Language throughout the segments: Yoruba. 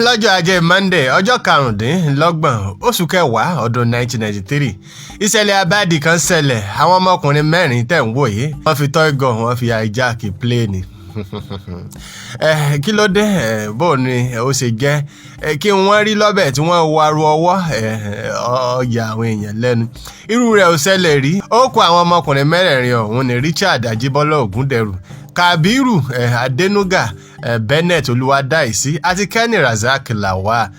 lọ́jọ́ ajé Monday ọjọ́ karùndínlọ́gbọ̀n oṣù kẹwàá ọdún 1993 ìṣẹ̀lẹ̀ abáàdì kan ṣẹlẹ̀. Àwọn ọmọkùnrin mẹ́rin tẹ̀ ń wò yìí wọ́n fi toy gun wọ́n fi hijack pléènì. Kí ló dé bó ni ó ṣe jẹ́ kí wọ́n rí lọ́bẹ̀ tí wọ́n wo aró ọwọ́ ọ̀yà àwọn èèyàn lẹ́nu. Irú rẹ̀ ò ṣẹlẹ̀ rí. Ó kó àwọn ọmọkùnrin mẹ́rẹ̀ẹ̀rin ọ̀hún ní Richard Ajíbọ́lá Ògúndẹrù, Kabiru Adenuga, Bennett Olúwadáìsí àti Kenny Razak Lawal.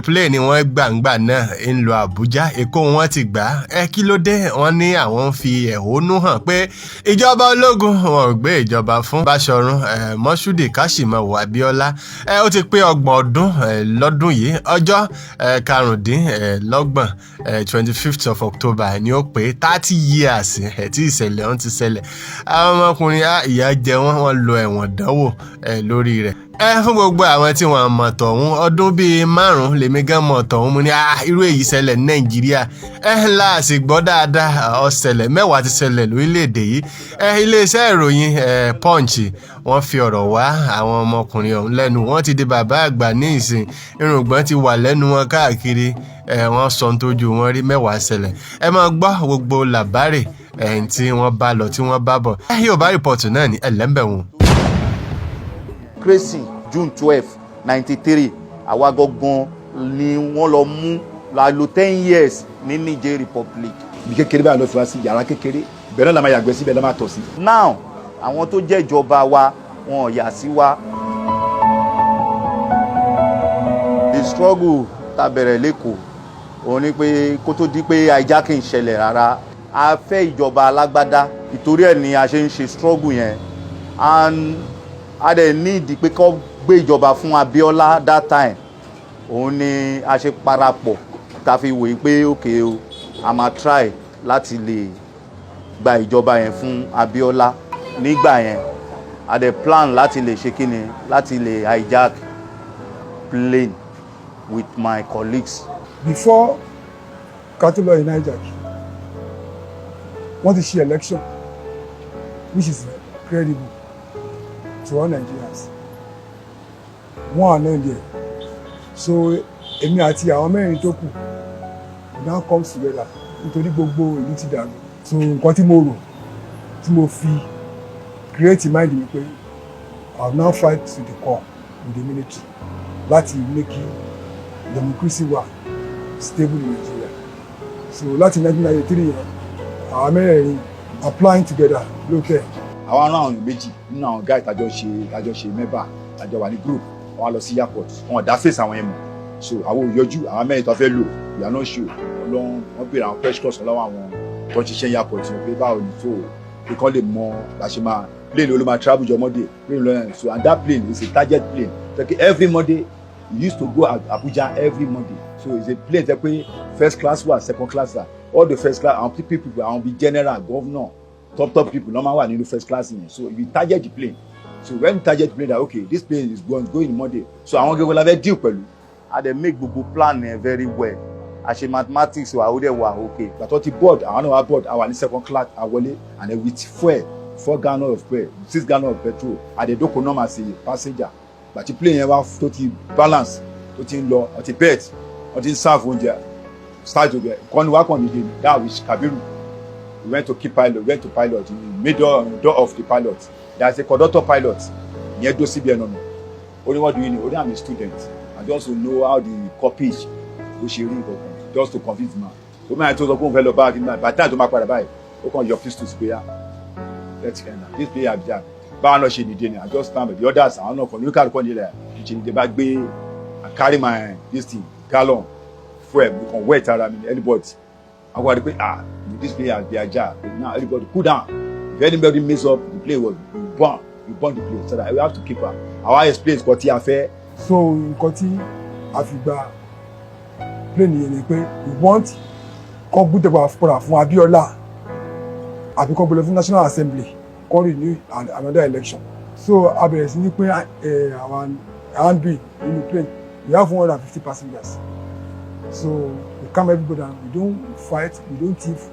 Pléènì wọn gbàǹgbà náà ń lọ Àbújá, Èkó wọn ti gbà. Kí ló dé? Wọ́n ní àwọn ń fi ẹ̀hónú hàn pé ìjọba ológun wọn ò gbé ìjọba fún Báṣọ̀run Mọ́ṣúdì Káṣímọ̀wò Abíọ́lá. Ó ti pé 30 ọdún lọ́dún yìí, ọjọ́ karùndínlọ́gbọ̀n 25th of October ni ó pé 30 years tí ìṣẹ̀lẹ̀ ọ̀hún ti ṣẹlẹ̀. Àwọn ọmọkùnrin ìyà jẹ wọ́n lọ ẹ̀wọ̀n dánwò lórí rẹ̀. Fún gbogbo àwọn tí wọ́n mọ̀ tọ̀hún, ọdún bíi 5 lèmi gan mọ̀ tọ̀hún mo ní irú èyí ṣẹlẹ̀ ní Nàìjíríà. Láàsì gbọ́ dáadáa ọ̀ṣẹlẹ̀ 10 ti ṣẹlẹ̀ lórílẹ̀‐èdè yìí. Iléeṣẹ́ ìròyìn Punch wọ́n fi ọ̀rọ̀ wá àwọn ọmọkùnrin ọ̀hún lẹ́nu. Wọ́n ti di bàbá àgbà ní ìsìn, irùngbọ̀n ti wà lẹ́nu wọn káàkiri. Wọ́n sọ tójú wọn rí 10 ṣẹlẹ̀. Ẹ máa gbọ́ gbogbo làbárè tí wọ́n bá lọ tí wọ́n bá bọ̀. Yorùbá-Reports náà ní ẹlẹ́mbẹ̀wọ̀n. Crazy June 12, 93 àwa gangan ni wọ́n lọ mú la lò 10 years ní Niger Republic. Bí kékeré báyìí lọ fi wá sí yàrá kékeré bẹ̀rẹ̀ la máa yàgbẹ́ síbẹ̀ la máa tọ̀ sí. Now àwọn tó jẹ́ ìjọba wa wọn ò yà sí wa. The struggle tá bẹ̀rẹ̀ lẹ́kọ̀ọ́ òun ni pé kó tó di pé hijacking ṣẹlẹ̀ rárá a fẹ́ ìjọba alágbádá, ìtorí ẹ̀ ni a ṣe ń ṣe struggle yẹn. And a dẹ̀ ní ìdí pé kó gbé ìjọba fún Abíọ́lá that time. Òun ni a ṣe parapọ̀ ta fi wòye pé okay o a máa try láti lè gba ìjọba yẹn fún Abíọ́lá. Nígbà yẹn a dẹ̀ plan láti lè ṣe kíni, láti lè hijack plane with my colleagues. Before Katilo in hijack, wọ́n ti ṣe election which is credible to all Nigerians. Wọ́n àná ilé ẹ̀. So èmi àti àwọn mẹ́rin tó kù we now come together nítorí gbogbo ìlú ti dàrú. So nǹkan tí mo rò tí mo fi create mind mi pé I will now fight to the core with the military láti make democracy wà stable in Nigeria. So láti 1993 àwọn mẹ́rin applying together lókè. Àwọn ará àwọn méjì nínú àwọn guy tájọ ṣe mẹ́bà tájọ wà ní group wọ́n lọ sí airport wọ́n dá face àwọn yẹn mọ̀. So àwọn òyọjú àwọn mẹ́rin tó fẹ́ lò we are not sure. Wọ́n béèrè àwọn questions lọ́wọ́ àwọn tó ń ṣiṣẹ́ airport yẹn pé báwo ni tó pé kán lè mọ bá ṣe máa plane ló máa travel jọ Monday plane lọ́yàn. So and that plane is a target plane. Every Monday he used to go Abuja every Monday. So it's a plane tẹ́ pé first class wà second class wà. All the first class àwọn people àwọn bíi general governor top people no matter what in the first class in. So you target the plane. So when you target the plane that okay this plane is going Monday. So I want to go have a deal pẹ̀lú. I dey make gbogbo plan very well. I ṣe mathematics wa ó dẹ̀ wà okay. Gbàtọ́ ti board àwọn náà wá board àwọn ní second class àwọlé and then with fuel 4 gallon of fuel 6 gallon of petrol àdèdókò náà máa ṣe passenger. Gbàtí plane yẹn wá tó ti balance tó ti ń lọ ọtí bet ọtí ń serve oúnjẹ start to get kọ́ni wá kàn nídìí that with Kabiru. We went to pilot in the middle door of the pilot. There's a conductor pilot. Ìyẹn dó síbi ẹnu ọ̀nà. Only what do you know? Only I'm a student. I just know how the copy ló ṣe rí nǹkan just to convince me. So mẹ́rin tó sọ fún fellow bag in my by the time tó máa padà báyìí ó kàn yọ pistols pé let's end now. This player Abidjan báwọn náà ṣe nìdí ni I just stand with the others àwọn náà kàn ní káàdì kan nílẹ̀ ìṣe nìdí bá gbé I carry my this thing gallon fuel we can wet ara mi anybody. I want to pay this player be aja. Now everybody cool down. If anybody mess up, the play will burn the play. So that we have to keep her. Our explain what he affair. So nǹkan tí a fi gba plane yẹn ni pé we want kó gbúdọ̀ fún Abíọ́lá àbí kó gbọ́dọ̀ fún National Assembly kó renew another election. So a bẹ̀rẹ̀ sí ní pé àwọn handbill nínú plane we have 150 passengers. So we calm everybody down. We don't fight. We don't thief.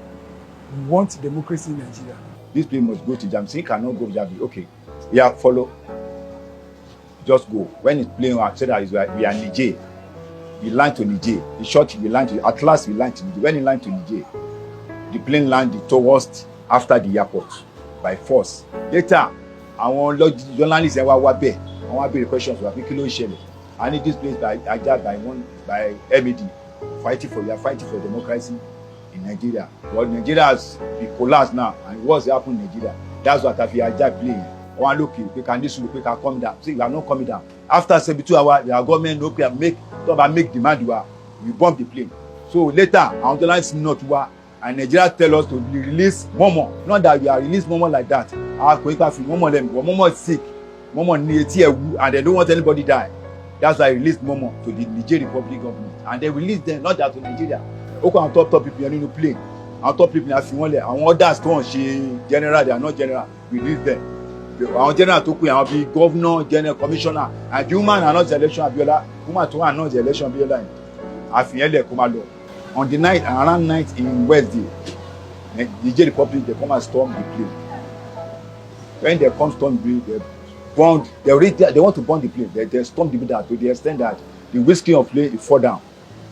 We want democracy in Nigeria. This plane must go to Jam. So he cannot go to Jam. Okay. Yeah, follow. just go. When it's playing, I said that we are Niger. We land to Niger. The short we land to, at last we land to Niger. When he land to Niger, the plane landed towards after the airport by force. Later, àwọn journalists wá bẹ́ẹ̀, wọ́n wá béèrè questions wá pé kí ló ń ṣẹlẹ̀. I need this place by hijacked by MED fighting for democracy in Nigeria. But Nigeria has been collapsed now, and what's happened in Nigeria? That's what I feel hijack playing. One look, we can come down. See, we are not coming down. After 72 hours, the government no can make demand. We bomb the plane. So later, our journalists not war, and Nigeria tell us to release Momo. Not that we are release Momo like that. Our Momo is sick. Momo needs and they don't want anybody die. That's why I released Momo to the Nigerian Republic government, and they released them not just to Nigeria. Okay, on top people in the plane. On top people have one and others come she general, they are not general. We release them. Our general tó kù àwọn bíi governor, general commissioner, and the woman announce the election Abiola. Woman tó announce the election Abiola. Àfihàn lẹ̀ kó máa lọ. On the night, around night in Wednesday, the Nigerian Republic they come and storm the plane. When they come storm the plane, they want to burn the plane. They storm the plane to the extent that the whiskey of plane fall down.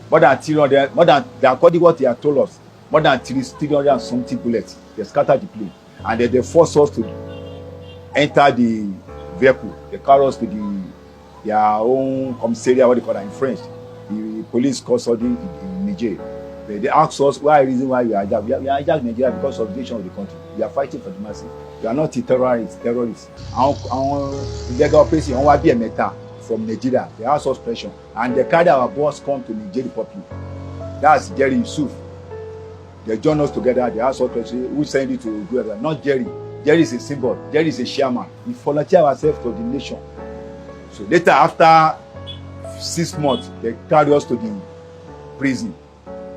According to what they have told us, more than 300 and something bullets. They scattered the plane, and they forced us to enter the vehicle. They carry us to their own commissariat, what they call that in French, the police custody in Niger. They asked us why reason why we are hijacked. We are hijacked Nigeria because of the nation of the country. We are fighting for democracy. We are not terrorists. Our illegal person, our BMeta from Nigeria, they asked us pressure, and they carried our boss come to Nigerian Republic. That's Jerry Yusuf. They joined us together. They asked us pressure. Who sent you to do that? Not Jerry. Jerry is a symbol. Jerry is a chairman. We volunteer ourselves to the nation. So later, after 6 months, they carried us to the prison,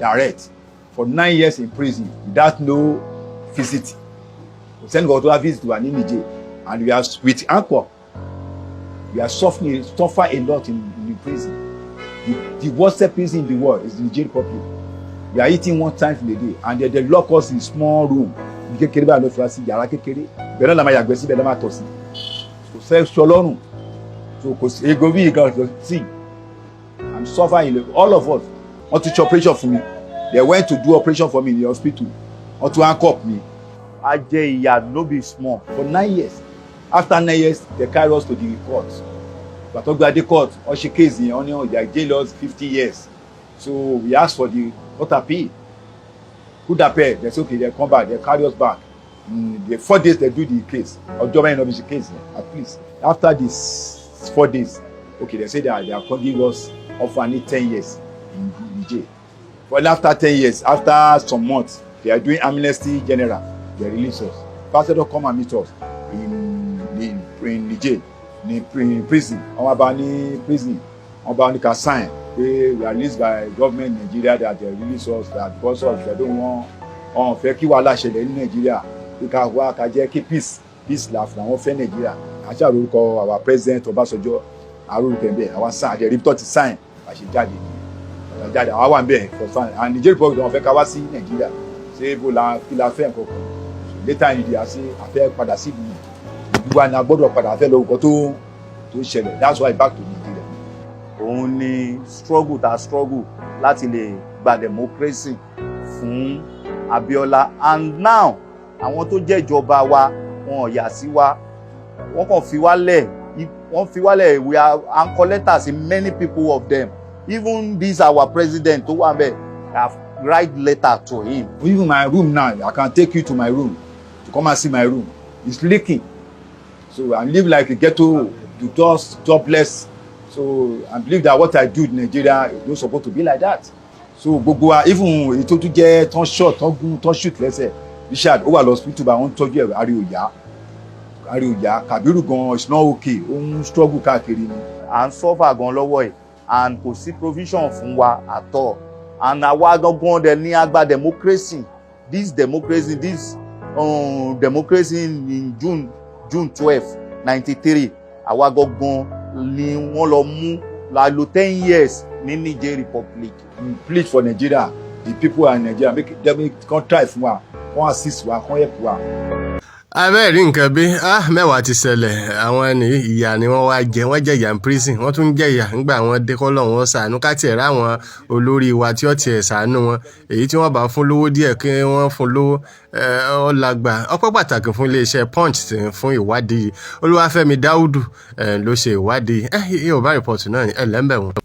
direct, for 9 years in prison without no visit. We sent God to a visit to an Niger, and we are with Anchor. We are suffering a lot in the prison. The worst prison in the world is the Nigerian Republic. We are eating 1 time in a day, and they lock us in a small room. So I'm suffering. All of us want to do operation for me. They went to do operation for me in the hospital. Want to handcuff me. I no be small for 9 years. After 9 years, they carry us to the court. But talk about the court, or she case in onion, they jail us 50 years. So we asked for the what appeal. Who that pay? They say okay, they come back, they carry us back. The 4 days they do the case. Or government of the case at least. After this 4 days, okay, they say they are going to give us offer 10 years in jail. Well, after 10 years, after some months, they are doing amnesty general. They release us. Pastor don't come and meet us in Niger, in prison. Prison. Can sign. We are released by government in Nigeria that they release us that because of they don't want fẹ́ kí wàhálà ṣẹlẹ̀ ní Nigeria. We can work keep peace laugh na wọ́n fẹ́ Nigeria. Àṣà lórúkọ our president Ọbásanjọ́ arúgbó ẹ̀bẹ̀ our sign the report to sign àṣẹ jáde àwa wà ńbẹ̀ for sign and Nigeria republic wọ́n fẹ́ ká wá sí Nigeria ṣé bó la kí la fẹ́ nǹkan kan later in the àṣẹ àfẹ́ padà sí ìlú wa ni a gbọ́dọ̀ padà fẹ́ lórúkọ tó ṣẹlẹ̀ that's why back to Nigeria. Òun ni struggle láti lè gba democracy fún Abiola, and now àwọn tó jẹ́ ìjọba wa wọn ò yà sí wa, wọ́n kàn fi wá lẹ̀ we are anchor letters in many people of them. Even this our president tó wà ńbẹ̀ have write letter to him. Even my room now, I can take you to my room to come and see my room. It's leaking. So I live like a ghetto, jobless. So I believe that what I do in Nigeria is not supposed to be like that. So gbogbo wa even ètò tó jẹ́ tán shot tán shoot lẹ́sẹ̀ Richard ó wà lọ hospital bá wọn tọ́jú ẹ̀ àrí òyà Kàbírù gan is not okay ó ń struggle káàkiri ni. À ń suffer gan lọ́wọ́ ẹ̀ and kò sí provision fún wa at all, and àwa gangan dẹ̀ ní agba democracy in June 12, 1993 àwa gangan ni wọ́n lọ mú la lo 10 years ní Niger Republic. We plead for Nigeria, the people in Nigeria, make them try fún wa, come assist wa, come help wa. abẹ́ẹ̀rí nǹkan bí mẹ́wàá ti ṣẹlẹ̀ àwọn ẹni ìyà ni wọ́n wá jẹ wọ́n jẹ ìyà ní prison wọ́n tún jẹ ìyà nígbà wọn dé kọ́ lọ́wọ́ wọn ṣàánú káàtì ẹ̀rá àwọn olórí wa tí ó tiẹ̀ ṣàánú wọn èyí tí wọ́n bá fún lówó díẹ̀ kí wọ́n fún lówó ọ̀làgbà ọpẹ́ pàtàkì fún iléeṣẹ́ punch fún ìwádìí Olúwafẹ́mi Dáúdù ló ṣe ìwádìí Yorùbá Report náà ẹ̀lẹ́mbẹ̀wọ̀n.